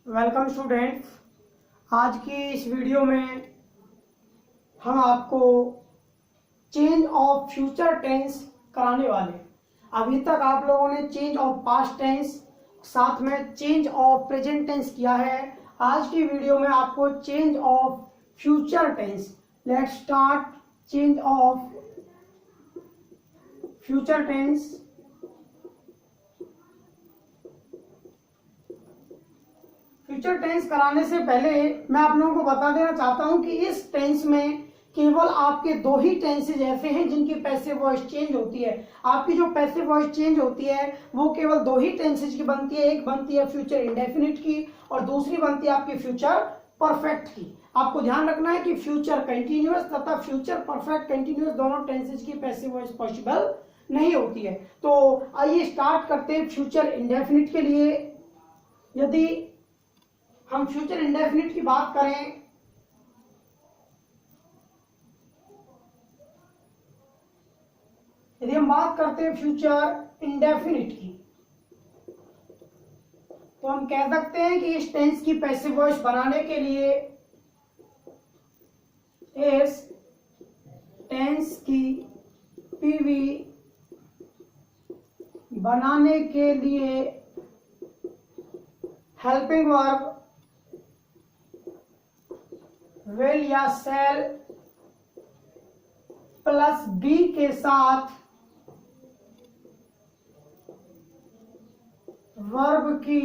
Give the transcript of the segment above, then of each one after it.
Welcome students. आज की इस वीडियो में हम आपको चेंज ऑफ फ्यूचर टेंस कराने वाले हैं। अभी तक आप लोगों ने चेंज ऑफ पास्ट टेंस साथ में चेंज ऑफ प्रेजेंट टेंस किया है। आज की वीडियो में आपको change of future tense, let's start change of future tense. Future tense कराने से पहले मैं आप लोगों को बता देना चाहता हूं कि इस टेंस में केवल आपके दो ही टेंसेज ऐसे हैं जिनकी पैसिव वॉइस चेंज होती है। आपकी जो पैसिव वॉइस चेंज होती है वो केवल दो ही टेंसेज की बनती है। एक बनती है फ्यूचर इंडेफिनिट की और दूसरी बनती है आपकी फ्यूचर परफेक्ट की। आपको ध्यान रखना है कि फ्यूचर कंटिन्यूअस तथा फ्यूचर परफेक्ट कंटिन्यूअस दोनों टेंसेज की पैसिव वॉइस पॉसिबल नहीं होती है। तो आइए स्टार्ट करते हैं फ्यूचर इंडेफिनिट के लिए। यदि हम फ्यूचर इंडेफिनिट की बात करें यदि हम बात करते हैं फ्यूचर इंडेफिनिट की, तो हम कह सकते हैं कि इस टेंस की पैसिव वॉइस बनाने के लिए इस टेंस की पीवी बनाने के लिए हेल्पिंग वर्ब विल या सेल प्लस बी के साथ वर्ब की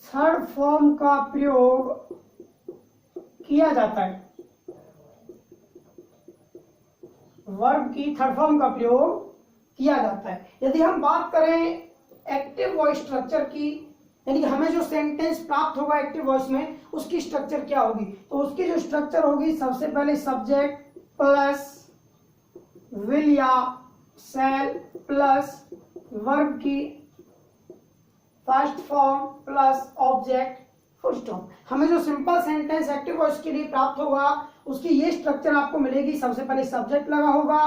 थर्ड फॉर्म का प्रयोग किया जाता है। वर्ब की थर्ड फॉर्म का प्रयोग किया जाता है। यदि हम बात करें एक्टिव वॉइस स्ट्रक्चर की, यानी कि हमें जो सेंटेंस प्राप्त होगा एक्टिव वॉइस में, उसकी स्ट्रक्चर क्या होगी, तो उसकी जो स्ट्रक्चर होगी सबसे पहले सब्जेक्ट प्लस विल या सेल प्लस वर्ब की first form plus object full stop. हमें जो सिंपल सेंटेंस एक्टिव वॉइस के लिए प्राप्त होगा उसकी ये स्ट्रक्चर आपको मिलेगी। सबसे पहले सब्जेक्ट लगा होगा,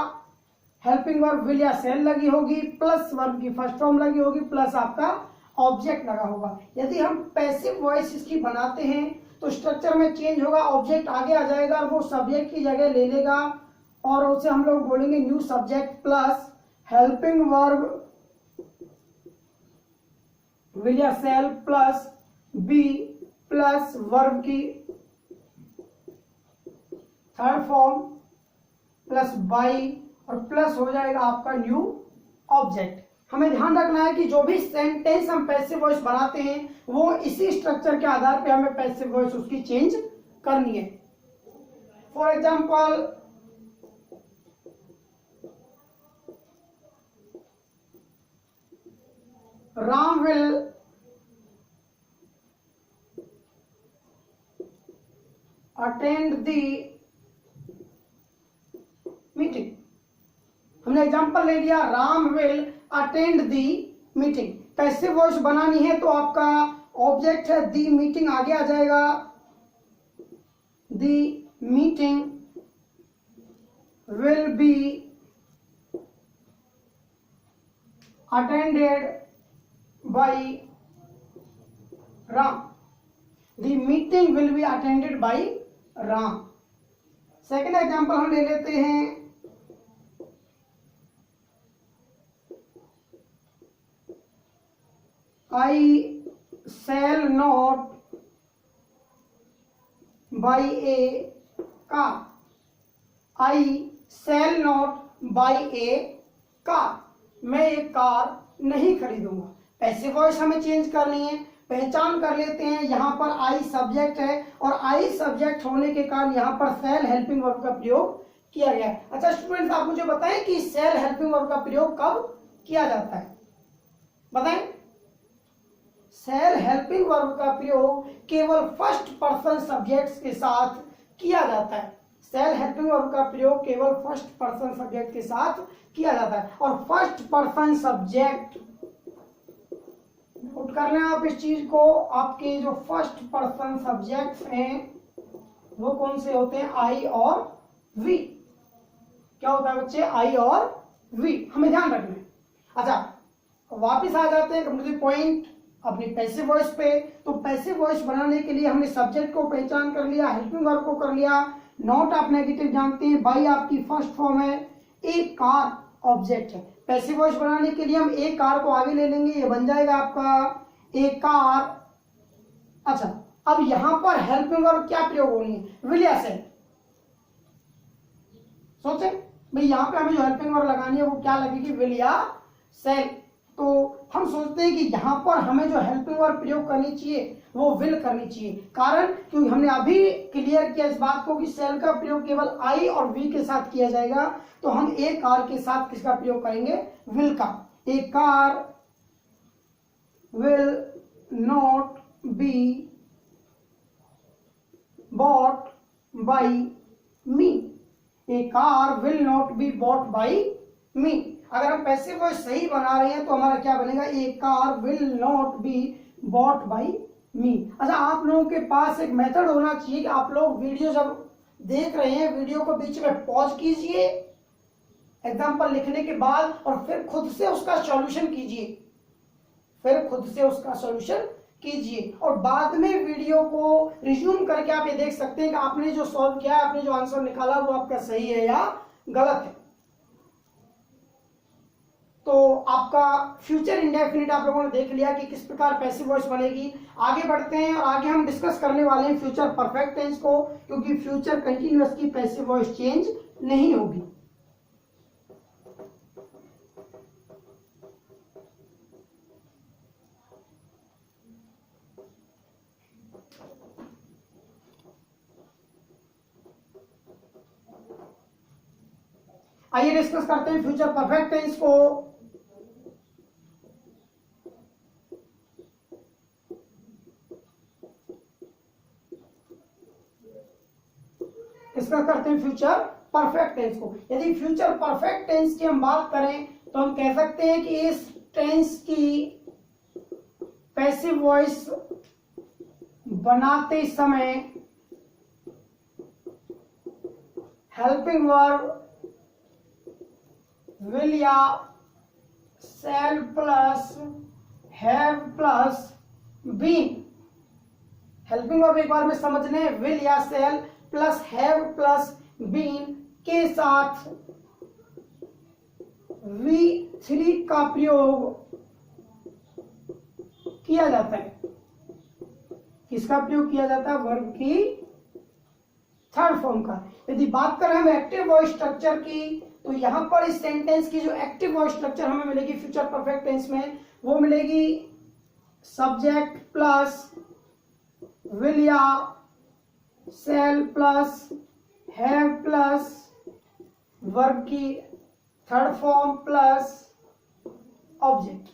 हेल्पिंग वर्ब विल या सेल लगी होगी, प्लस वर्ब की फर्स्ट फॉर्म लगी होगी, प्लस आपका ऑब्जेक्ट लगा होगा। यदि हम पैसिव वॉइस इसकी बनाते हैं तो स्ट्रक्चर में चेंज होगा, ऑब्जेक्ट आगे आ जाएगा, वो सब्जेक्ट की जगह ले लेगा और उसे हम लोग बोलेंगे new subject plus helping verb will या shall plus be plus verb की थर्ड फॉर्म प्लस बाई और प्लस हो जाएगा आपका न्यू ऑब्जेक्ट। हमें ध्यान रखना है कि जो भी सेंटेंस हम पैसिव वॉइस बनाते हैं वो इसी स्ट्रक्चर के आधार पे हमें पैसिव वॉइस उसकी चेंज करनी है। For example, Ram will attend the meeting. हमने एग्जांपल ले लिया, Ram will attend the meeting. Passive voice बनानी है तो आपका ऑब्जेक्ट है दी मीटिंग, आगे आ जाएगा the meeting will be attended by Ram. The meeting will be attended by Ram. Second example हम ले लेते हैं, I shall not buy a car. I shall not buy a car. मैं एक कार नहीं खरीदूंगा। पैसिव वॉइस हमें चेंज करनी है। पहचान कर लेते हैं, यहाँ पर आई सब्जेक्ट है और आई सब्जेक्ट होने के कारण यहाँ पर सेल हेल्पिंग वर्ब का प्रयोग किया गया है। अच्छा स्टूडेंट्स, आप मुझे बताएं कि सेल हेल्पिंग वर्ब का प्रयोग कब किया जाता है, बताएं। सेल हेल्पिंग वर्ब का प्रयोग केवल फर्स्ट पर्सन सब्जेक्ट्स के साथ किया जाता है। सेल हेल्पिंग वर्ब का प्रयोग केवल फर्स्ट पर्सन सब्जेक्ट के साथ किया जाता है। और फर्स्ट पर्सन सब्जेक्ट, नोट कर लें आप इस चीज को, आपके जो फर्स्ट पर्सन सब्जेक्ट्स हैं वो कौन से होते हैं, आई और वी। क्या होता है बच्चे, आई और वी, हमें ध्यान रखना है। अच्छा, वापस आ जाते हैं कंप्लीट पॉइंट अपनी पैसिव वॉइस पे। तो पैसिव वॉइस बनाने के लिए हमने सब्जेक्ट को पहचान कर लिया, हेल्पिंग वर्ब को कर लिया, नॉट आप नेगेटिव जानते हैं, बाई आपकी फर्स्ट फॉर्म है, ए कार ऑब्जेक्ट है। पैसिव वॉइस बनाने के लिए हम ए कार को आगे ले लेंगे, ये बन जाएगा आपका ए कार। अच्छा, अब यहां पर हेल्पिंग वर्ब क्या प्रयोग होनी है, विल या सेल। सोचे भाई यहां पे हमें जो हेल्पिंग वर्ब लगानी है वो क्या लगेगी, विल या सेल। तो हम सोचते हैं कि यहां पर हमें जो हेल्पिंग वर्ब प्रयोग करनी चाहिए वो विल करनी चाहिए। कारण क्योंकि हमने अभी क्लियर किया इस बात को कि सेल का प्रयोग केवल आई और वी के साथ किया जाएगा, तो हम ए कार के साथ किसका प्रयोग करेंगे, विल का। A car will not be bought by me, a car will not be bought by me। अगर हम पैसिव वॉइस सही बना रहे हैं तो हमारा क्या बनेगा, a car will not be bought by me। अच्छा, आप लोगों के पास एक मेथड होना चाहिए कि आप लोग वीडियो जब देख रहे हैं वीडियो को बीच में पॉज कीजिए एग्जाम्पल लिखने के बाद और फिर खुद से उसका सॉल्यूशन कीजिए, और बाद में वीडियो को रिज्यूम करके आप ये देख सकते हैं कि आपने जो सॉल्व किया है, आपने जो आंसर निकाला वो आपका सही है या गलत है। तो आपका फ्यूचर इंडेफिनिट आप लोगों ने देख लिया कि किस प्रकार पैसिव वॉइस बनेगी। आगे बढ़ते हैं और आगे हम डिस्कस करने वाले हैं फ्यूचर परफेक्ट टेंस को, क्योंकि फ्यूचर कंटिन्यूअस की पैसिव वॉइस चेंज नहीं होगी। आइए डिस्कस करते हैं फ्यूचर परफेक्ट टेंस को। डिस्कस करते हैं फ्यूचर परफेक्ट टेंस को। यदि फ्यूचर परफेक्ट टेंस की हम बात करें तो हम कह सकते हैं कि इस टेंस की पैसिव वॉइस बनाते समय हेल्पिंग वर्ब विल या shall plus have plus been. Helping verb एक बार में समझ लें, विल या shall plus have plus been के साथ V3 का प्रयोग किया जाता है। किसका प्रयोग किया जाता है, वर्ब की थर्ड फॉर्म का। यदि बात करें हम एक्टिव वॉइस स्ट्रक्चर की तो यहां पर इस सेंटेंस की जो एक्टिव वॉइस स्ट्रक्चर हमें मिलेगी फ्यूचर परफेक्ट टेंस में, वो मिलेगी सब्जेक्ट प्लस विल या shall plus have plus verb की थर्ड फॉर्म प्लस ऑब्जेक्ट।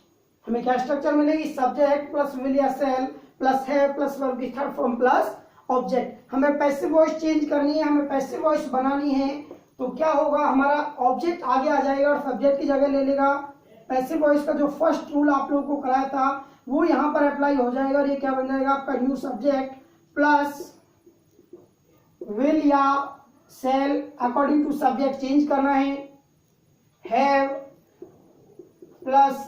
हमें क्या स्ट्रक्चर मिलेगी, सब्जेक्ट प्लस विल या shall plus have plus verb की थर्ड फॉर्म प्लस ऑब्जेक्ट। हमें पैसिव वॉइस चेंज करनी है, हमें पैसिव वॉइस बनानी है, तो क्या होगा, हमारा ऑब्जेक्ट आगे आ जाएगा और सब्जेक्ट की जगह ले लेगा। पैसिव वॉइस का जो फर्स्ट रूल आप लोगों को कराया था वो यहां पर अप्लाई हो जाएगा और ये क्या बन जाएगा आपका, न्यू सब्जेक्ट प्लस विल या shall according to subject change करना है, have plus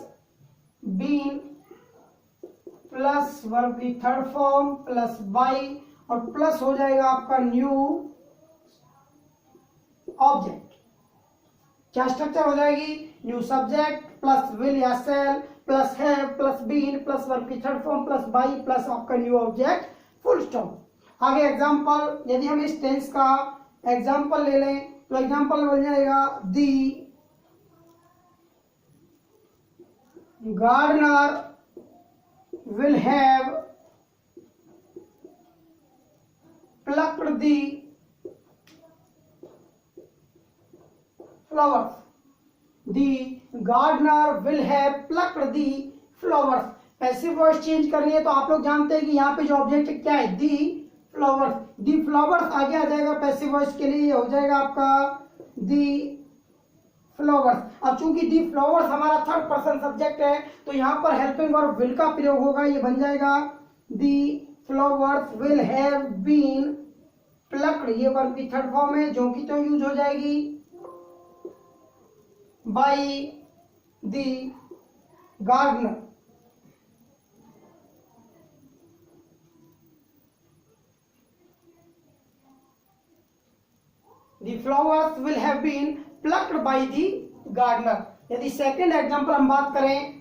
been plus verb की थर्ड फॉर्म प्लस बाई और प्लस हो जाएगा आपका न्यू ऑब्जेक्ट। क्या स्ट्रक्चर हो जाएगी, न्यू सब्जेक्ट प्लस विल या shall plus have plus been plus verb की third form plus by plus आपका न्यू ऑब्जेक्ट, फुल स्टॉप। आगे एग्जांपल, यदि हम इस टेंस का एग्जांपल ले लें तो एग्जांपल बन जाएगा दी gardener will have plucked the flowers. The gardener will have plucked the flowers. Passive voice change करनी है तो आप लोग जानते हैं कि यहाँ पे जो ऑब्जेक्ट क्या है, दी फ्लावर्स। दी फ्लावर्स आगे आ जाएगा पैसिव वॉइस के लिए, हो जाएगा आपका दी फ्लावर्स। अब चूंकि दी फ्लावर्स हमारा थर्ड पर्सन सब्जेक्ट है तो यहां पर हेल्पिंग वर्ब विल का प्रयोग होगा, ये बन जाएगा the flowers will have been plucked, ये वर्ब की थर्ड फॉर्म है जो कि तो यूज हो जाएगी by the gardener. The flowers will have been plucked by the gardener. यदि सेकेंड एग्जाम्पल हम बात करें,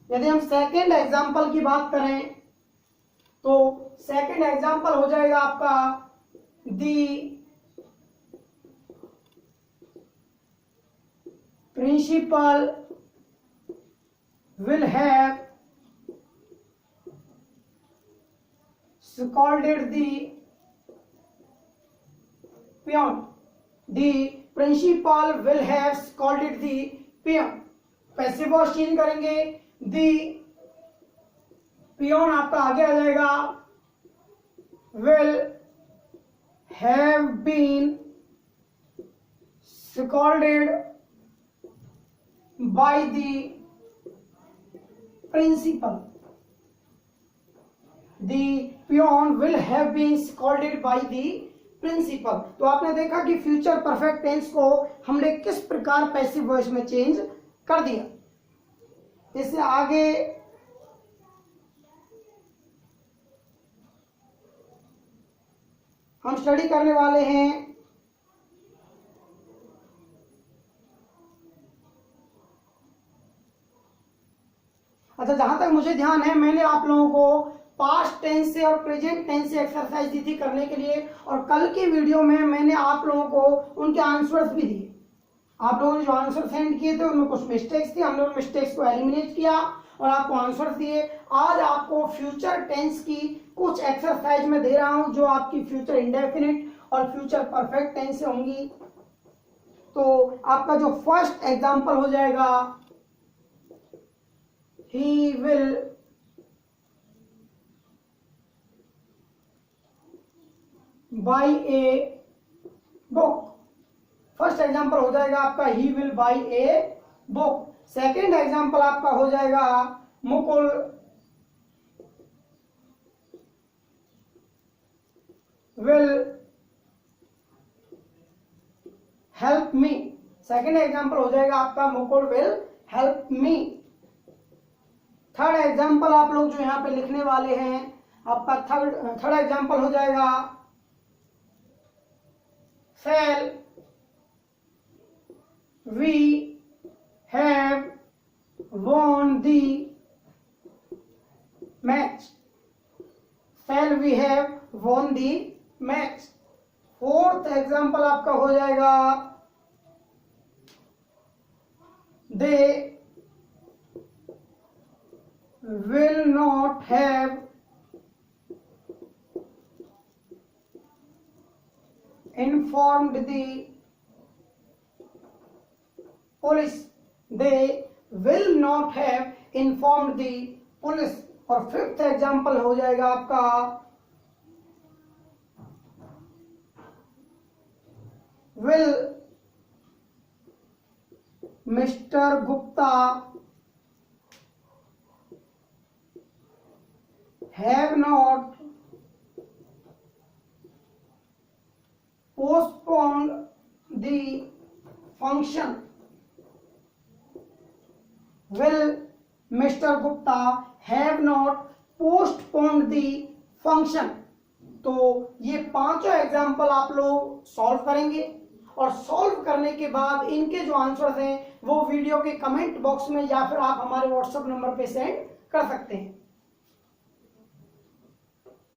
यदि हम सेकेंड एग्जाम्पल की बात करें तो सेकेंड एग्जाम्पल हो जाएगा आपका the principal will have scolded the peon. The principal will have scolded the peon. Passive voice change करेंगे, दी पियोन आपका आगे आ जाएगा, will have been scolded by the principal. The peon will have been scolded by the principal. तो आपने देखा कि future perfect tense को हमने किस प्रकार पैसिव वॉइस में चेंज कर दिया. इससे आगे हम स्टडी करने वाले हैं अच्छा, जहां तक मुझे ध्यान है मैंने आप लोगों को पास्ट टेंस से और प्रेजेंट टेंस से एक्सरसाइज दी थी करने के लिए, और कल की वीडियो में मैंने आप लोगों को उनके आंसर्स भी दिए. आप लोगों ने जो आंसर सेंड किए थे उनमें कुछ मिस्टेक्स थी, हमने उन मिस्टेक्स को एलिमिनेट किया और आपको आंसर दिए. आज आपको फ्यूचर टेंस की कुछ एक्सरसाइज में दे रहा हूं जो आपकी फ्यूचर इंडेफिनिट और फ्यूचर परफेक्ट टेंस से होंगी. तो आपका जो फर्स्ट एग्जांपल हो जाएगा, he will buy a book. First example हो जाएगा आपका he will buy a book. Second example आपका हो जाएगा Mukul will help me. Second example हो जाएगा आपका Mukul will help me. Third example आप लोग जो यहां पे लिखने वाले हैं, आपका थर्ड एग्जांपल हो जाएगा shall we have won the match. Shall we have won the match. Fourth example आपका हो जाएगा they will not have informed the police. They will not have informed the police. और फिफ्थ एग्जांपल हो जाएगा आपका will mister Gupta have not postponed the function. Will Mr. Gupta have not postponed the function. तो ये पांचों example आप लोग solve करेंगे और सॉल्व करने के बाद इनके जो आंसर्स हैं वो वीडियो के कमेंट बॉक्स में या फिर आप हमारे व्हाट्सएप नंबर पे सेंड कर सकते हैं.